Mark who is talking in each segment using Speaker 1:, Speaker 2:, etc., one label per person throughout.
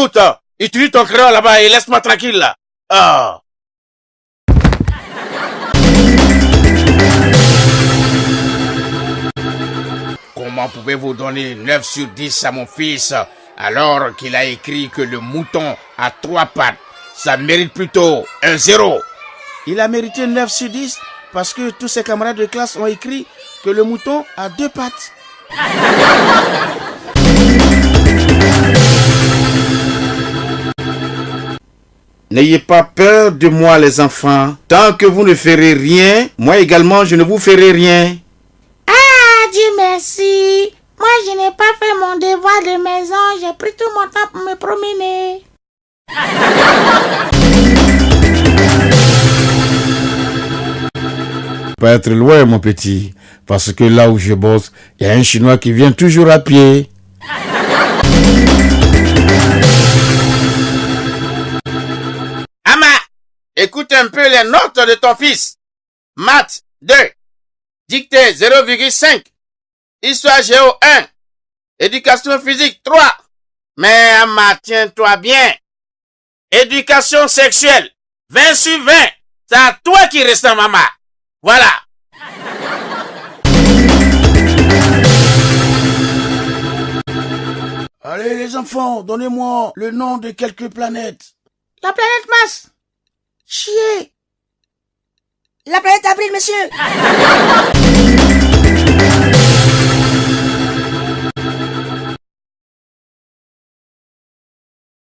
Speaker 1: Écoute, utilise ton crayon là-bas et laisse-moi tranquille là. Ah. Comment pouvez-vous donner 9 sur 10 à mon fils alors qu'il a écrit que le mouton a 3 pattes? Ça mérite plutôt un 0. Il a mérité 9 sur 10 parce que tous ses camarades de classe ont écrit que le mouton a 2 pattes. N'ayez pas peur de moi les enfants. Tant que vous ne ferez rien, moi également je ne vous ferai rien.
Speaker 2: Ah, Dieu merci. Moi je n'ai pas fait mon devoir de maison. J'ai pris tout mon temps pour me promener.
Speaker 1: Pas être loin mon petit. Parce que là où je bosse, il y a un Chinois qui vient toujours à pied. Ama, écoute un peu les notes de ton fils. Maths 2, dictée 0,5, histoire géo 1, éducation physique 3. Mais Ama, tiens-toi bien. Éducation sexuelle 20 sur 20. C'est à toi qui reste en maman. Voilà. Allez les enfants, donnez-moi le nom de quelques planètes.
Speaker 2: La planète Mars. Chier. La planète Avril, monsieur.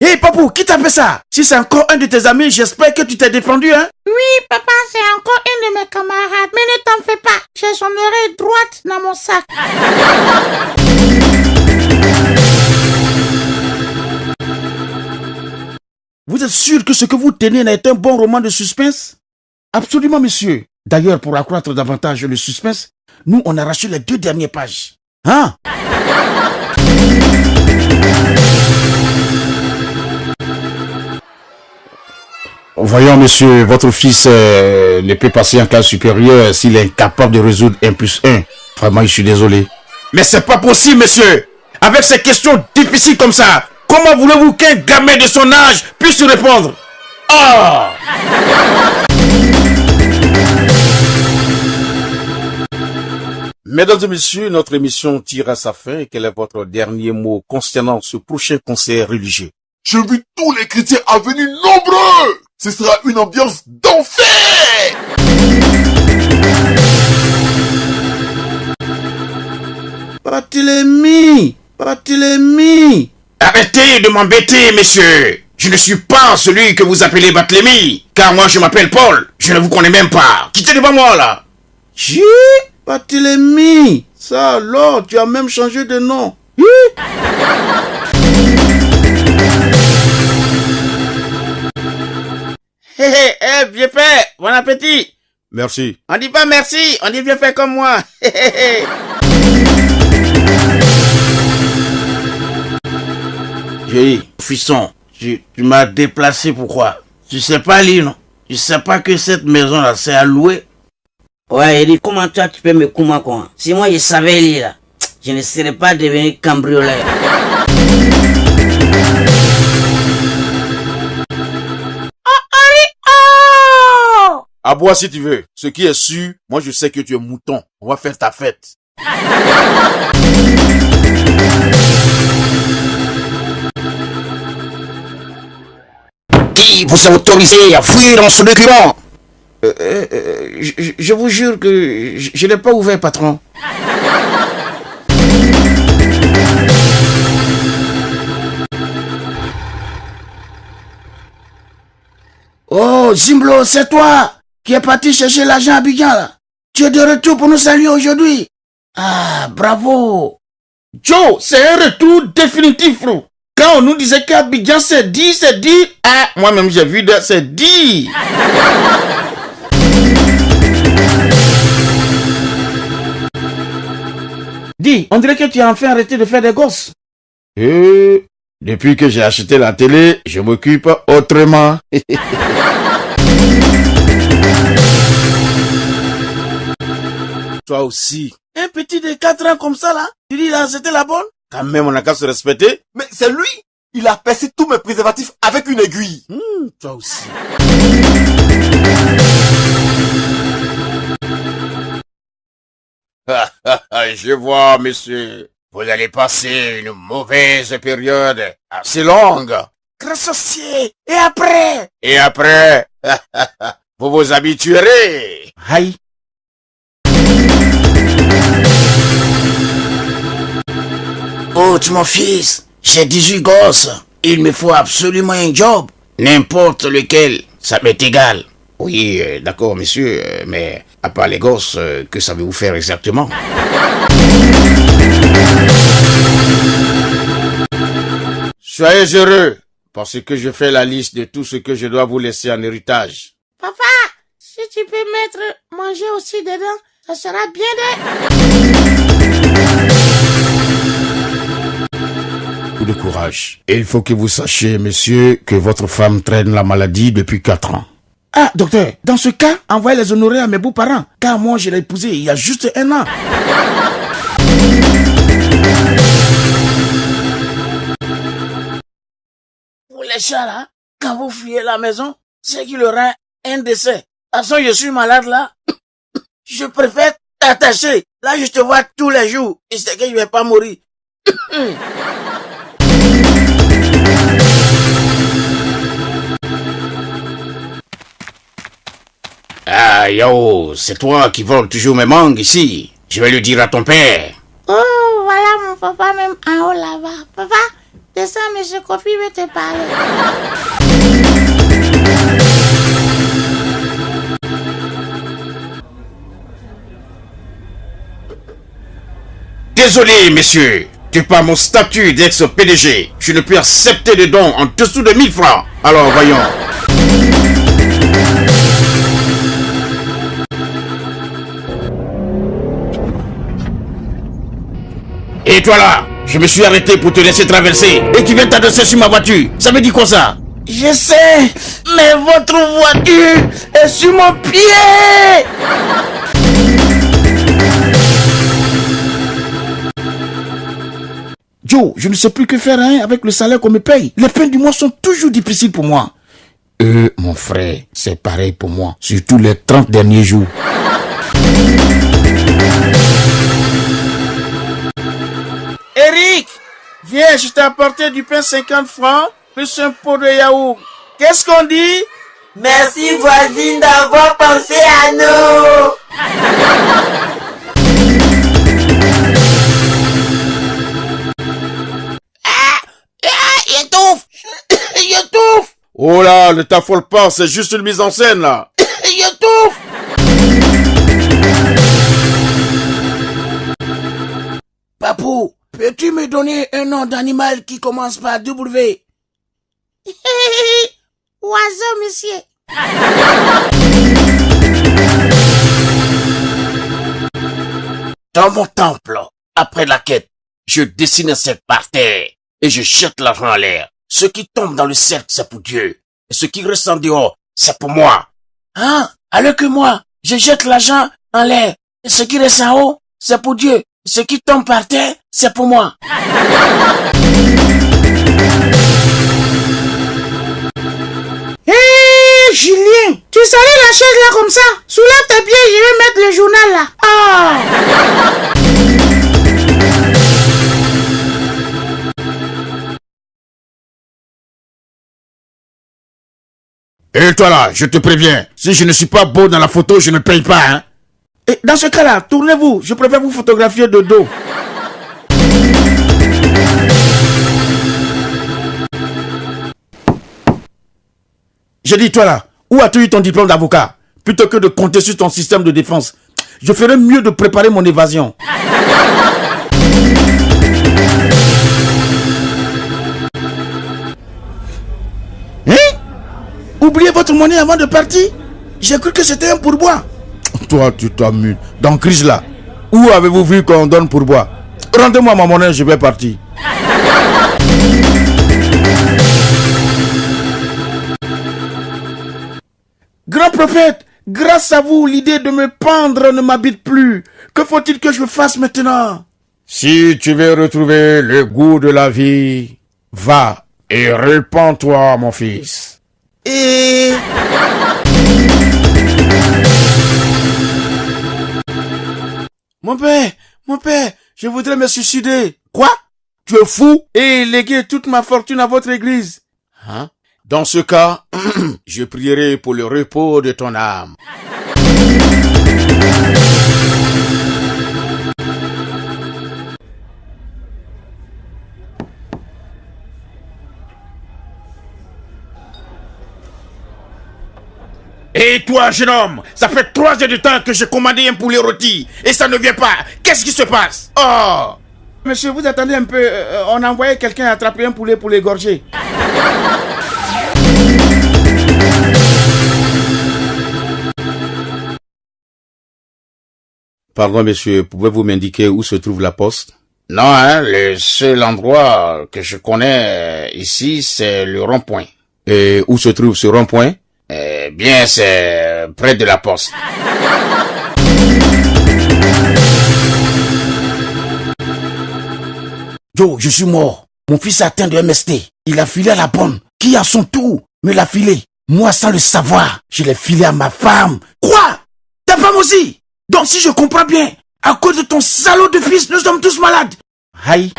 Speaker 1: Hé papou, qui t'a fait ça? Si c'est encore un de tes amis, j'espère que tu t'es défendu, hein?
Speaker 2: Oui, papa, c'est encore un de mes camarades. Mais ne t'en fais pas. J'ai son oreille droite dans mon sac.
Speaker 1: Vous êtes sûr que ce que vous tenez n'est un bon roman de suspense? Absolument, monsieur. D'ailleurs, pour accroître davantage le suspense, nous, on a arraché les 2 dernières pages. Hein? Voyons, monsieur, votre fils ne peut passer en classe supérieure s'il est incapable de résoudre 1 plus 1. Vraiment, je suis désolé. Mais c'est pas possible, monsieur. Avec ces questions difficiles comme ça, comment voulez-vous qu'un gamin de son âge puisse répondre? Ah! Mesdames et messieurs, notre émission tire à sa fin. Quel est votre dernier mot concernant ce prochain concert religieux?
Speaker 3: J'invite tous les chrétiens à venir nombreux. Ce sera une ambiance d'enfer.
Speaker 1: Barthélemy! Barthélemy! Arrêtez de m'embêter, monsieur! Je ne suis pas celui que vous appelez Barthélemy, car moi je m'appelle Paul. Je ne vous connais même pas. Quittez devant moi, là! Chi? Barthélemy! Ça alors, tu as même changé de nom. Hé hé, hé, vieux père, bon appétit! Merci. On dit pas merci, on dit vieux père comme moi. Hé hé hé. J'ai fisson, tu m'as déplacé pourquoi? Tu sais pas lire, non? Tu sais pas que cette maison là c'est à louer?
Speaker 4: Ouais, il dit comment toi tu peux me comment quoi? Si moi je savais lire là, je ne serais pas devenu cambrioleur.
Speaker 1: Aboie si tu veux. Ce qui est sûr, moi je sais que tu es mouton. On va faire ta fête. Qui vous a autorisé à fouiller dans ce document? Je vous jure que je n'ai pas ouvert, patron. Oh, Zimblo, c'est toi qui est parti chercher l'argent à Abidjan, là. Tu es de retour pour nous saluer aujourd'hui. Ah, bravo. Joe, c'est un retour définitif, frère. Quand on nous disait qu'Abidjan c'est dit. Ah, moi-même j'ai vu, c'est dit. Dis, on dirait que tu as enfin arrêté de faire des gosses. Depuis que j'ai acheté la télé, je m'occupe autrement. Toi aussi. Un petit de 4 ans comme ça là, tu dis là c'était la bonne? Quand même on n'a qu'à se respecter.
Speaker 3: Mais c'est lui. Il a percé tous mes préservatifs avec une aiguille.
Speaker 1: Toi aussi. Je vois, monsieur. Vous allez passer une mauvaise période assez longue.
Speaker 5: Grassocier. Et après?
Speaker 1: Et après, vous vous habituerez.
Speaker 5: Aïe. Oh, mon fils, j'ai 18 gosses. Il me faut absolument un job. N'importe lequel, ça m'est égal.
Speaker 1: Oui, d'accord, monsieur, mais à part les gosses, que savez-vous faire exactement? Soyez heureux, parce que je fais la liste de tout ce que je dois vous laisser en héritage.
Speaker 2: Papa, si tu peux mettre manger aussi dedans, ça sera bien
Speaker 1: Coup de courage. Et il faut que vous sachiez, monsieur, que votre femme traîne la maladie depuis 4 ans.
Speaker 5: Ah, docteur, dans ce cas, envoyez les honorer à mes beaux-parents, car moi je l'ai épousée il y a juste 1 an. Pour les chats là, quand vous fuyez la maison, c'est qu'il aura un décès. De toute façon, je suis malade là. Je préfère t'attacher. Là, je te vois tous les jours. Et c'est que je vais pas mourir.
Speaker 1: Ah, yo, c'est toi qui voles toujours mes mangues ici. Je vais le dire à ton père.
Speaker 2: Oh, voilà mon papa même en haut là-bas. Papa, descends, monsieur Kofi veut te parler.
Speaker 1: Désolé, messieurs. Tu par mon statut d'ex-PDG, je ne peux accepter de dons en dessous de 1000 francs. Alors, voyons. Et toi là, je me suis arrêté pour te laisser traverser et tu viens t'adresser sur ma voiture. Ça veut dire quoi ça?
Speaker 5: Je sais, mais votre voiture est sur mon pied. Joe, je ne sais plus que faire avec le salaire qu'on me paye. Les fins du mois sont toujours difficiles pour moi.
Speaker 1: Mon frère, c'est pareil pour moi, surtout les 30 derniers jours.
Speaker 5: Eric, viens, je t'ai apporté du pain 50 francs, plus un pot de yaourt. Qu'est-ce qu'on dit?
Speaker 6: Merci voisine d'avoir pensé à nous.
Speaker 5: J'étouffe.
Speaker 1: Oh là, ne t'affole pas, c'est juste une mise en scène là.
Speaker 5: J'étouffe. Papou, peux-tu me donner un nom d'animal qui commence par W?
Speaker 2: Oiseau, monsieur.
Speaker 5: Dans mon temple, après la quête, je dessine un cercle par terre et je jette l'argent en l'air. Ce qui tombe dans le cercle, c'est pour Dieu. Et ce qui reste en dehors, c'est pour moi. Hein? Alors que moi, je jette l'argent en l'air. Et ce qui reste en haut, c'est pour Dieu. Et ce qui tombe par terre, c'est pour moi.
Speaker 2: Hé, Julien, tu salais la chaise là comme ça? Soulève tes pieds, je vais mettre le journal là. Ah!
Speaker 1: Et toi là, je te préviens, si je ne suis pas beau dans la photo, je ne paye pas, hein.
Speaker 5: Et dans ce cas-là, tournez-vous. Je préfère vous photographier de dos. J'ai dit, toi là, où as-tu eu ton diplôme d'avocat? Plutôt que de compter sur ton système de défense, je ferais mieux de préparer mon évasion. Hein? Oubliez votre monnaie avant de partir? J'ai cru que c'était un pourboire.
Speaker 1: Toi, tu t'amuses. Dans crise là, où avez-vous vu qu'on donne pourboire? Rendez-moi ma monnaie, je vais partir.
Speaker 5: Grand prophète, grâce à vous, l'idée de me pendre ne m'habite plus. Que faut-il que je fasse maintenant?
Speaker 1: Si tu veux retrouver le goût de la vie, va
Speaker 5: Et répands-toi, mon fils.
Speaker 1: Et... Mon père, je voudrais me suicider.
Speaker 5: Quoi? Tu es fou?
Speaker 1: Et léguer toute ma fortune à votre église.
Speaker 5: Hein? Dans ce cas, je prierai pour le repos de ton âme. Et toi, jeune homme, ça fait 3 heures de temps que j'ai commandé un poulet rôti et ça ne vient pas. Qu'est-ce qui se passe? Oh!
Speaker 1: Monsieur, vous attendez un peu. On a envoyé quelqu'un attraper un poulet pour l'égorger.
Speaker 5: Pardon, monsieur, pouvez-vous m'indiquer où se trouve la poste?
Speaker 1: Non, hein, le seul endroit que je connais ici, c'est le rond-point.
Speaker 5: Et où se trouve ce rond-point?
Speaker 1: Bien, c'est près de la poste.
Speaker 5: Joe, je suis mort. Mon fils est atteint de MST. Il a filé à la bonne, qui à son tour me l'a filé. Moi, sans le savoir, je l'ai filé à ma femme. Quoi? Ta femme aussi? Donc, si je comprends bien, à cause de ton salaud de fils, nous sommes tous malades. Aïe.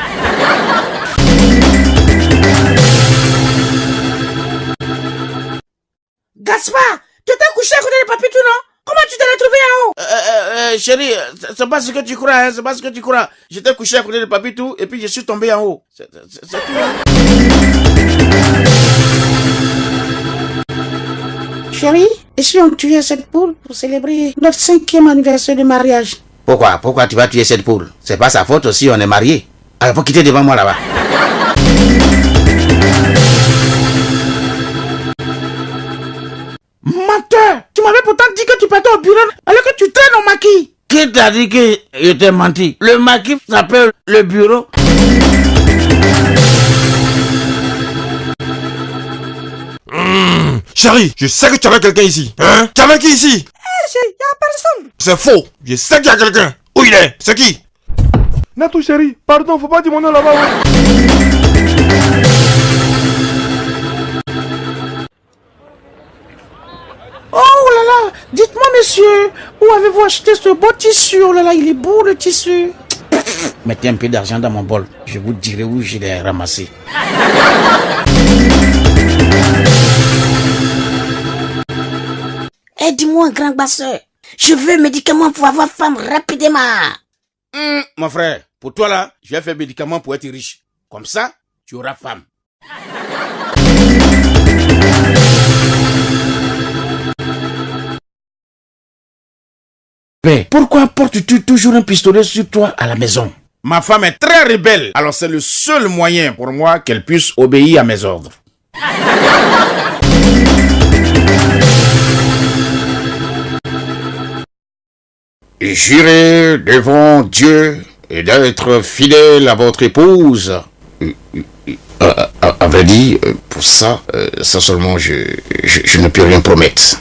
Speaker 2: Gaspard, tu t'es couché à côté de Papitou, non? Comment tu t'es retrouvé en haut?
Speaker 1: Chérie, c'est pas ce que tu crois, hein, c'est pas ce que tu crois. J'étais couché à côté de Papitou et puis je suis tombé en haut. C'est tout.
Speaker 2: Chérie, et si on tuait cette poule pour célébrer notre 5e anniversaire de mariage?
Speaker 1: Pourquoi tu vas tuer cette poule? C'est pas sa faute aussi, on est mariés. Alors faut quitter devant moi là-bas.
Speaker 2: Menteur! Tu m'avais pourtant dit que tu partais au bureau alors que tu traînes au maquis.
Speaker 1: Qui t'a dit que je t'ai menti? Le maquis s'appelle le bureau.
Speaker 3: Chérie, je sais que tu avais quelqu'un ici. Hein? Tu avais qui ici?
Speaker 2: Y'a personne.
Speaker 3: C'est faux. Je sais qu'il y a quelqu'un. Où il est? C'est qui?
Speaker 7: Natou chérie, pardon, faut pas dire mon nom là-bas.
Speaker 2: Oh là là, dites-moi monsieur, où avez-vous acheté ce beau tissu? Oh là là, il est beau le tissu.
Speaker 1: Mettez un peu d'argent dans mon bol. Je vous dirai où je l'ai ramassé.
Speaker 2: Eh, dis-moi, grand basseur, je veux un médicament pour avoir femme rapidement.
Speaker 1: Mon frère, pour toi là, je vais faire médicament pour être riche. Comme ça, tu auras femme. Mais pourquoi portes-tu toujours un pistolet sur toi à la maison? Ma femme est très rebelle, alors c'est le seul moyen pour moi qu'elle puisse obéir à mes ordres. Jurez devant Dieu et d'être fidèle à votre épouse. À vrai dire, pour ça, ça seulement, je ne peux rien promettre.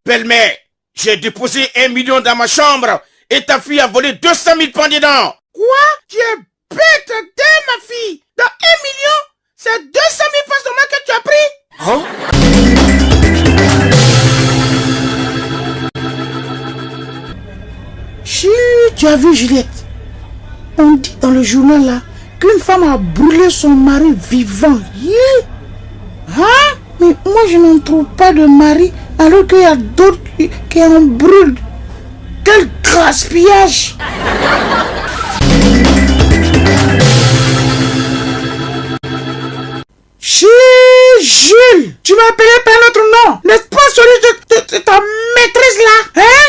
Speaker 1: Belle-mère, j'ai déposé 1 million dans ma chambre et ta fille a volé 200 000 pounds dedans.
Speaker 2: Quoi? Tu es bête, ma fille. Dans 1 million, c'est 200 000 francs seulement que tu as pris?
Speaker 1: Hein?
Speaker 2: Chut, tu as vu Juliette? On dit dans le journal là qu'une femme a brûlé son mari vivant. Hein? Mais moi je n'en trouve pas de mari alors qu'il y a d'autres qui en brûlent. Quel gaspillage! Jules, tu m'as appelé par notre nom, n'est-ce pas celui de ta maîtresse là, hein?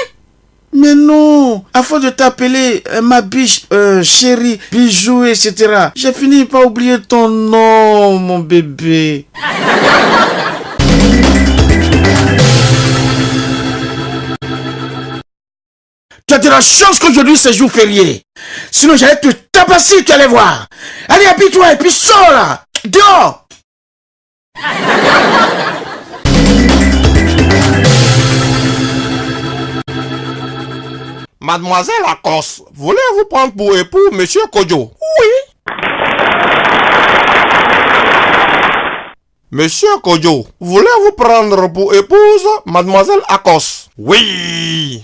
Speaker 1: Mais non, à force de t'appeler ma biche, chérie, bijou, etc., j'ai fini par oublier ton nom, mon bébé. Tu as de la chance qu'aujourd'hui c'est jour férié. Sinon j'allais te tabasser, tu allais voir. Allez, habille-toi et puis sors là. Dehors.
Speaker 8: Mademoiselle Akos, voulez-vous prendre pour époux Monsieur Kojo? Oui. Monsieur Kojo, voulez-vous prendre pour épouse Mademoiselle Akos? Oui.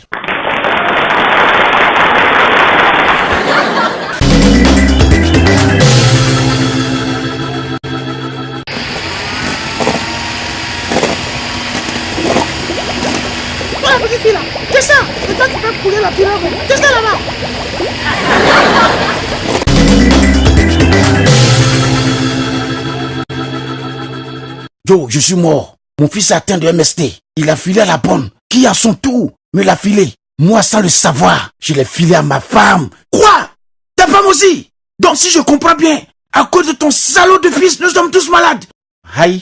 Speaker 2: La petite fille là, qu'est-ce que ça? C'est toi qui fais couler la pirogue. Qu'est-ce que c'est là-bas?
Speaker 5: Yo, je suis mort. Mon fils est atteint de MST. Il a filé à la bonne, qui à son tour me l'a filé. Moi, sans le savoir, je l'ai filé à ma femme. Quoi? Ta femme aussi? Donc, si je comprends bien, à cause de ton salaud de fils, nous sommes tous malades. Aïe.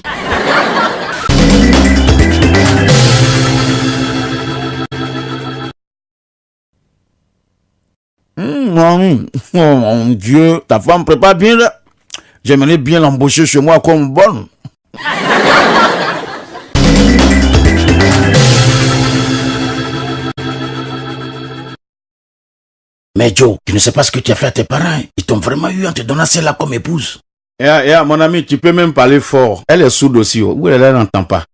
Speaker 5: Oh mon Dieu, ta femme prépare bien là. J'aimerais bien l'embaucher chez moi comme bonne. Mais Joe, tu ne sais pas ce que tu as fait à tes parents. Ils t'ont vraiment eu en te donnant celle-là comme épouse. Mon ami, tu peux même parler fort. Elle est sourde aussi. Où elle n'entend pas.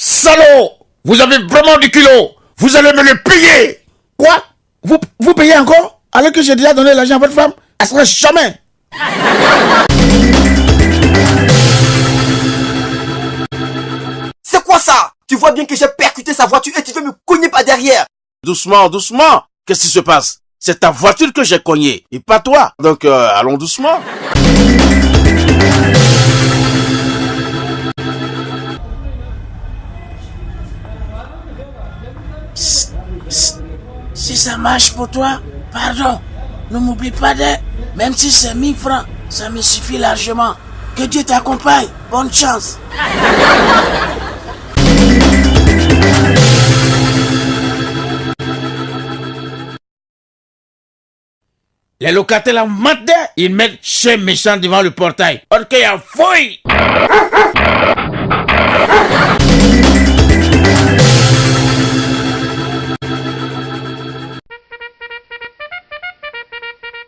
Speaker 5: Salaud! Vous avez vraiment du culot! Vous allez me le payer! Quoi? Vous payez encore? Alors que j'ai déjà donné l'argent à votre femme? Elle sera jamais!
Speaker 6: C'est quoi ça? Tu vois bien que j'ai percuté sa voiture et tu veux me cogner par derrière.
Speaker 5: Doucement, doucement! Qu'est-ce qui se passe? C'est ta voiture que j'ai cognée, et pas toi. Donc, allons doucement. Psst, psst. Si ça marche pour toi, pardon, ne m'oublie pas d'être. Même si c'est 1000 francs, ça me suffit largement. Que Dieu t'accompagne. Bonne chance. Les locataires la matin, ils mettent chez méchant devant le portail. Parce qu'il y a fouille.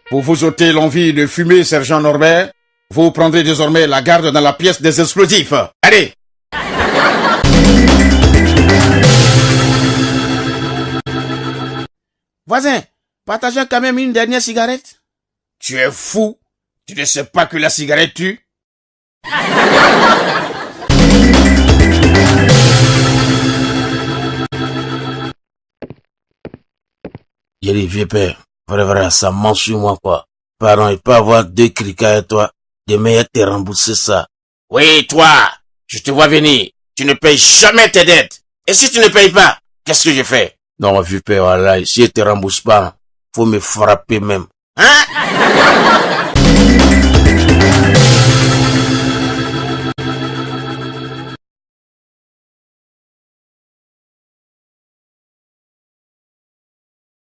Speaker 5: Pour vous ôter l'envie de fumer, sergent Norbert, vous prendrez désormais la garde dans la pièce des explosifs. Allez! Voisin, partagez quand même une dernière cigarette. Tu es fou? Tu ne sais pas que la cigarette tue? Il y a des vieux pères. Vrai, ça ment sur moi, quoi. Pardon, il peut avoir 2 criquets à toi. Demain, te rembourser ça. Oui, toi, je te vois venir. Tu ne payes jamais tes dettes. Et si tu ne payes pas, qu'est-ce que je fais? Non, vieux père, voilà, si je te rembourse pas, faut me frapper même. Hein?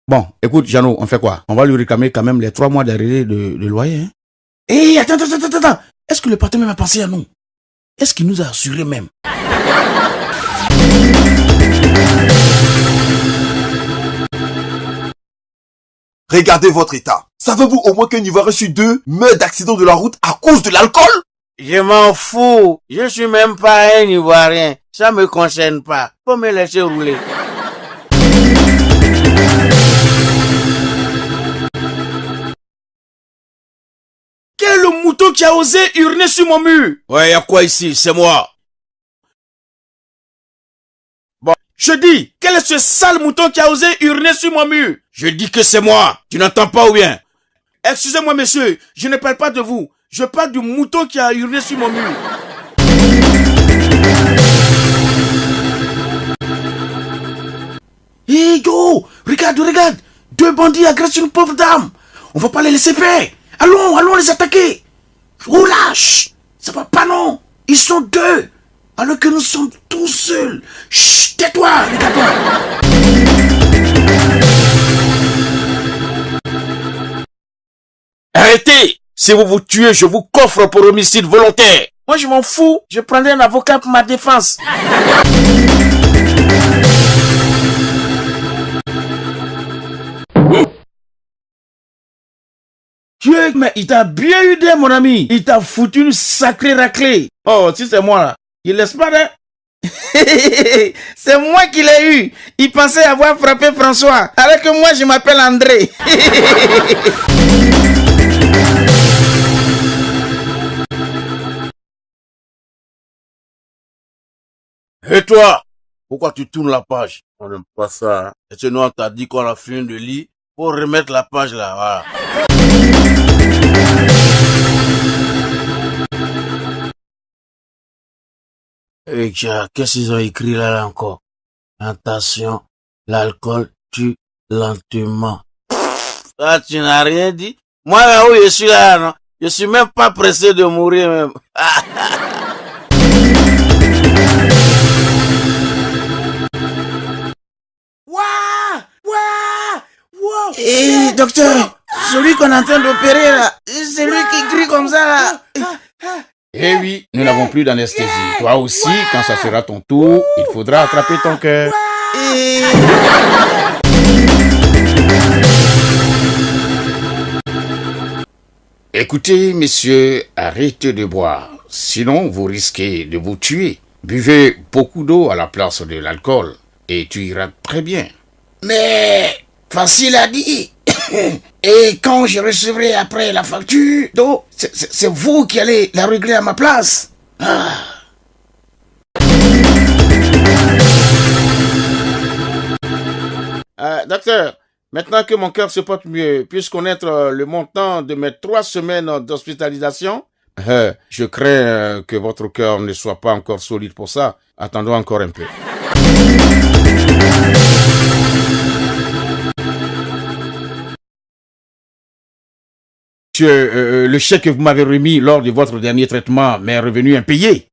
Speaker 5: Bon, écoute, Jeannot, on fait quoi? On va lui réclamer quand même les 3 mois d'arrêt de loyer, hein? Hé, attends. Est-ce que le patron même a pensé à nous? Est-ce qu'il nous a assuré même?
Speaker 3: Regardez votre état. Savez-vous au moins qu'un Ivoirien sur 2 meurt d'accident de la route à cause de l'alcool?
Speaker 5: Je m'en fous. Je suis même pas un Ivoirien. Ça me concerne pas. Faut me laisser rouler. Quel est le mouton qui a osé uriner sur mon mur? Ouais, y a quoi ici? C'est moi. Bon, je dis, quel est ce sale mouton qui a osé uriner sur mon mur? Je dis que c'est moi. Tu n'entends pas ou bien? Excusez-moi, monsieur, je ne parle pas de vous. Je parle du mouton qui a urné sur mon mur. Hé, yo, regarde. 2 bandits agressent une pauvre dame. On va pas les laisser faire. Allons les attaquer. Oh lâche, ça va pas non. Ils sont 2, alors que nous sommes tous seuls. Chut, tais-toi, regarde-moi. Arrêtez. Si vous vous tuez, je vous coffre pour homicide volontaire. Moi, je m'en fous. Je prendrai un avocat pour ma défense.
Speaker 1: Dieu, mais il t'a bien aidé, mon ami. Il t'a foutu une sacrée raclée. Oh, si c'est moi là, il laisse pas, hein? C'est moi qui l'ai eu. Il pensait avoir frappé François, alors que moi je m'appelle André.
Speaker 5: Et toi, pourquoi tu tournes la page? On n'aime pas ça. Hein? Et sinon, on t'a dit qu'on a fini de lire pour remettre la page là. Voilà. Et qu'est-ce qu'ils ont écrit là encore? Attention, l'alcool tue lentement. Ça, tu n'as rien dit? Moi, là où je suis là, non? Je suis même pas pressé de mourir même.
Speaker 1: Hé, docteur, celui qu'on est en train d'opérer là, c'est lui qui crie comme ça là.
Speaker 9: Eh oui, nous n'avons plus d'anesthésie. Toi aussi, quand ça sera ton tour, il faudra attraper ton cœur. Écoutez, messieurs, arrêtez de boire. Sinon, vous risquez de vous tuer. Buvez beaucoup d'eau à la place de l'alcool et tu iras très bien.
Speaker 2: Mais facile à dire. Et quand je recevrai après la facture d'eau, c'est vous qui allez la régler à ma place.
Speaker 1: Docteur, maintenant que mon cœur se porte mieux, puis-je connaître le montant de mes 3 semaines d'hospitalisation? Je crains que votre cœur ne soit pas encore solide pour ça. Attendons encore un peu. Monsieur, le chèque que vous m'avez remis lors de votre dernier traitement m'est revenu impayé.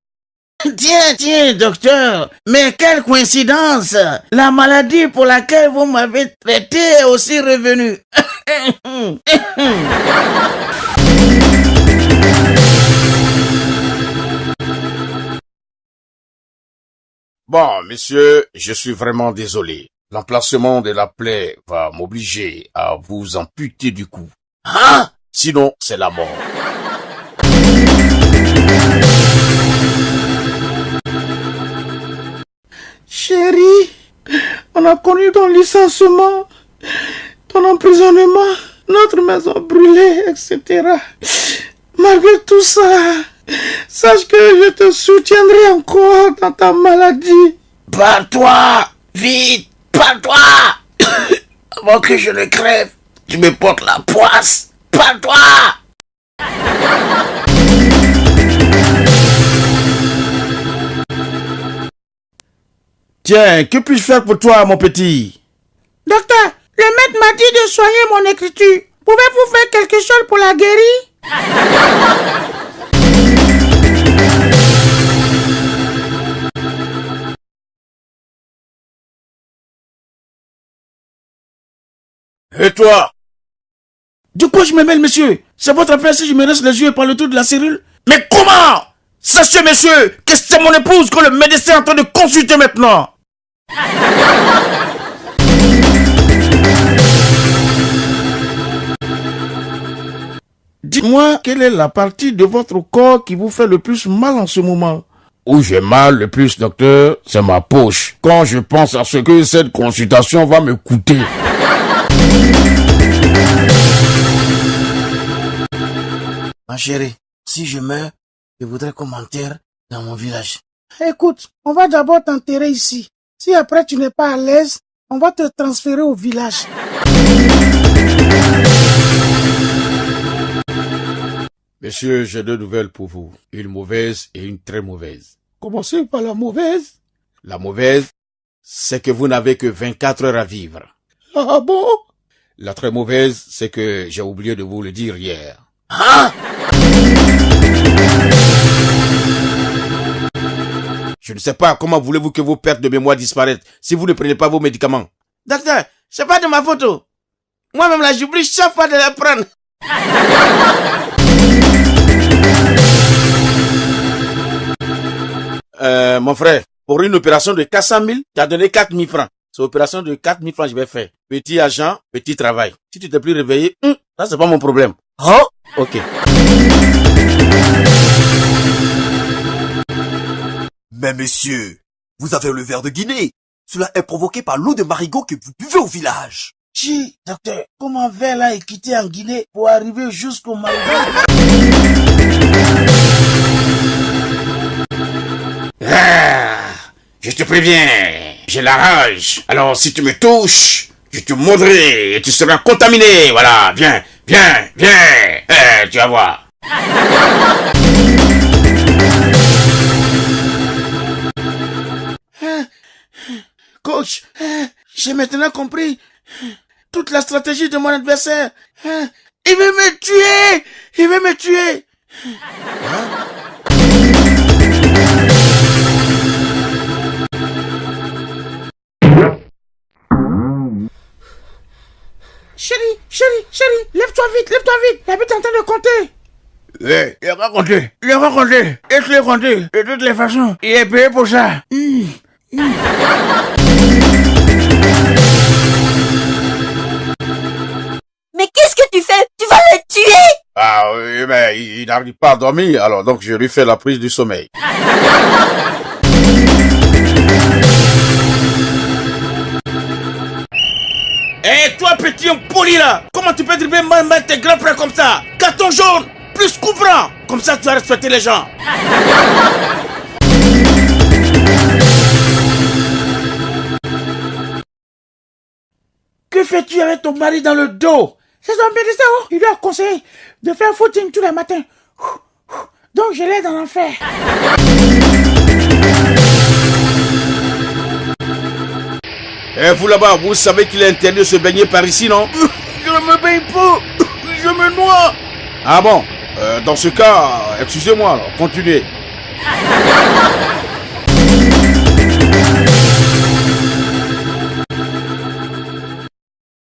Speaker 2: Tiens, docteur, mais quelle coïncidence! La maladie pour laquelle vous m'avez traité est aussi revenue.
Speaker 5: Bon, monsieur, je suis vraiment désolé. L'emplacement de la plaie va m'obliger à vous amputer du cou. Hein? Sinon, c'est la mort.
Speaker 2: Chérie, on a connu ton licenciement, ton emprisonnement, notre maison brûlée, etc. Malgré tout ça, sache que je te soutiendrai encore dans ta maladie.
Speaker 5: Parle-toi! Vite! Parle-toi! Avant que je ne crève, tu me portes la poisse! Parle-toi!
Speaker 1: Tiens, que puis-je faire pour toi, mon petit?
Speaker 2: Docteur, le maître m'a dit de soigner mon écriture. Pouvez-vous faire quelque chose pour la guérir?
Speaker 5: Et toi?
Speaker 1: De quoi je me mêle, monsieur? C'est votre affaire si je me reste les yeux par le tour de la cellule?
Speaker 5: Mais comment? Sachez, monsieur, que c'est mon épouse que le médecin est en train de consulter maintenant.
Speaker 1: Dites-moi, quelle est la partie de votre corps qui vous fait le plus mal en ce moment?
Speaker 9: Où j'ai mal le plus, docteur, c'est ma poche. Quand je pense à ce que cette consultation va me coûter.
Speaker 5: Ma chérie, si je meurs, je voudrais qu'on m'enterre dans mon village.
Speaker 2: Écoute, on va d'abord t'enterrer ici. Si après tu n'es pas à l'aise, on va te transférer au village.
Speaker 9: Messieurs, j'ai 2 nouvelles pour vous. Une mauvaise et une très mauvaise.
Speaker 2: Commencez par la mauvaise.
Speaker 9: La mauvaise, c'est que vous n'avez que 24 heures à vivre.
Speaker 2: Ah bon?
Speaker 9: La très mauvaise, c'est que j'ai oublié de vous le dire hier.
Speaker 5: Hein?
Speaker 1: Je ne sais pas comment voulez-vous que vos pertes de mémoire disparaissent si vous ne prenez pas vos médicaments.
Speaker 2: Docteur, c'est pas de ma photo. Moi-même là, j'oublie chaque fois de la prendre.
Speaker 5: Mon frère, pour une opération de 400 000, tu as donné 4 000 francs. C'est opération de 4 000 francs je vais faire. Petit agent, petit travail. Si tu t'es plus réveillé, ça c'est pas mon problème.
Speaker 6: Hein?
Speaker 5: Ok.
Speaker 3: Mais messieurs, vous avez le ver de Guinée. Cela est provoqué par l'eau de marigot que vous buvez au village.
Speaker 1: Chi, docteur, comment vers là est quitté en Guinée pour arriver jusqu'au Maroc?
Speaker 9: Je te préviens, j'ai la rage. Alors si tu me touches, je te mordrai et tu seras contaminé. Voilà, viens. Tu vas voir.
Speaker 1: Coach, j'ai maintenant compris toute la stratégie de mon adversaire. Il veut me tuer. Chérie, lève-toi vite. L'arbitre est en train de compter.
Speaker 7: Il a pas compté. Et je l'ai compté. De toutes les façons, il est payé pour ça.
Speaker 10: Mais qu'est-ce que tu fais? Tu vas le tuer!
Speaker 9: Ah oui, mais il n'arrive pas à dormir, alors donc je lui fais la prise du sommeil.
Speaker 1: Eh, toi, petit impoli là, comment tu peux dribbler mal tes grands frères comme ça? Carton jaune, plus coup franc. Comme ça, tu vas respecter les gens. Que fais-tu avec ton mari dans le dos? C'est son médecin, oh. Il lui a conseillé de faire footing tous les matins. Donc, je l'aide en enfer.
Speaker 5: Eh, vous là-bas, vous savez qu'il est interdit de se baigner par ici, non?
Speaker 7: Je ne me baigne pas. Je me noie.
Speaker 5: Ah bon? Dans ce cas, excusez-moi, alors, continuez.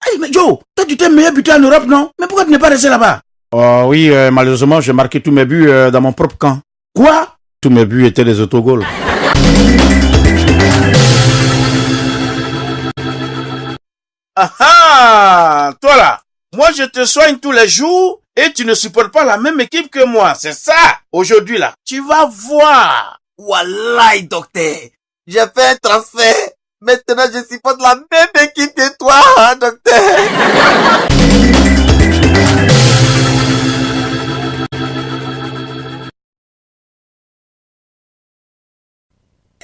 Speaker 1: Hey, mais Joe, toi tu t'es meilleur buteur en Europe, non? Mais pourquoi tu n'es pas resté là-bas?
Speaker 5: Oh oui, malheureusement, j'ai marqué tous mes buts dans mon propre camp.
Speaker 1: Quoi?
Speaker 5: Tous mes buts étaient des autogols. Ah, toi là, moi je te soigne tous les jours et tu ne supportes pas la même équipe que moi, c'est ça? Aujourd'hui là, tu vas voir.
Speaker 6: Wallahi, docteur. J'ai fait un transfert. Maintenant, je supporte la même équipe que toi, hein, docteur.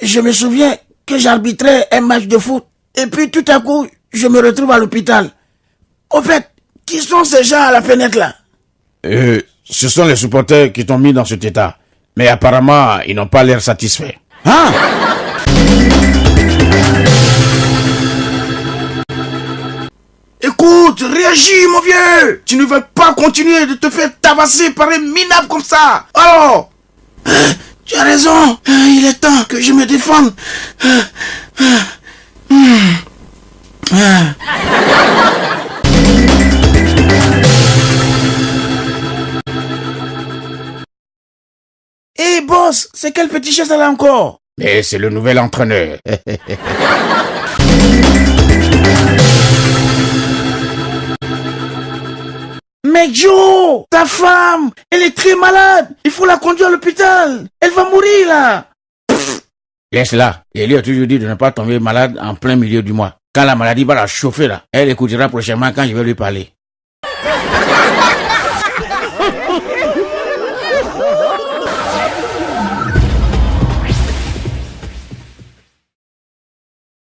Speaker 1: Je me souviens que j'arbitrais un match de foot et puis tout à coup, je me retrouve à l'hôpital. Au fait, qui sont ces gens à la fenêtre là?
Speaker 5: Ce sont les supporters qui t'ont mis dans cet état. Mais apparemment, ils n'ont pas l'air satisfaits.
Speaker 1: Hein? Écoute, réagis mon vieux. Tu ne veux pas continuer de te faire tabasser par un minable comme ça. Alors, tu as raison. Il est temps que je me défende. Hé boss, c'est quel petit chef là encore?
Speaker 9: Mais c'est le nouvel entraîneur.
Speaker 1: Mais Joe, ta femme, elle est très malade. Il faut la conduire à l'hôpital. Elle va mourir là.
Speaker 9: Laisse-la. Et lui a toujours dit de ne pas tomber malade en plein milieu du mois. Quand la maladie va la chauffer là, elle écoutera prochainement quand je vais lui parler.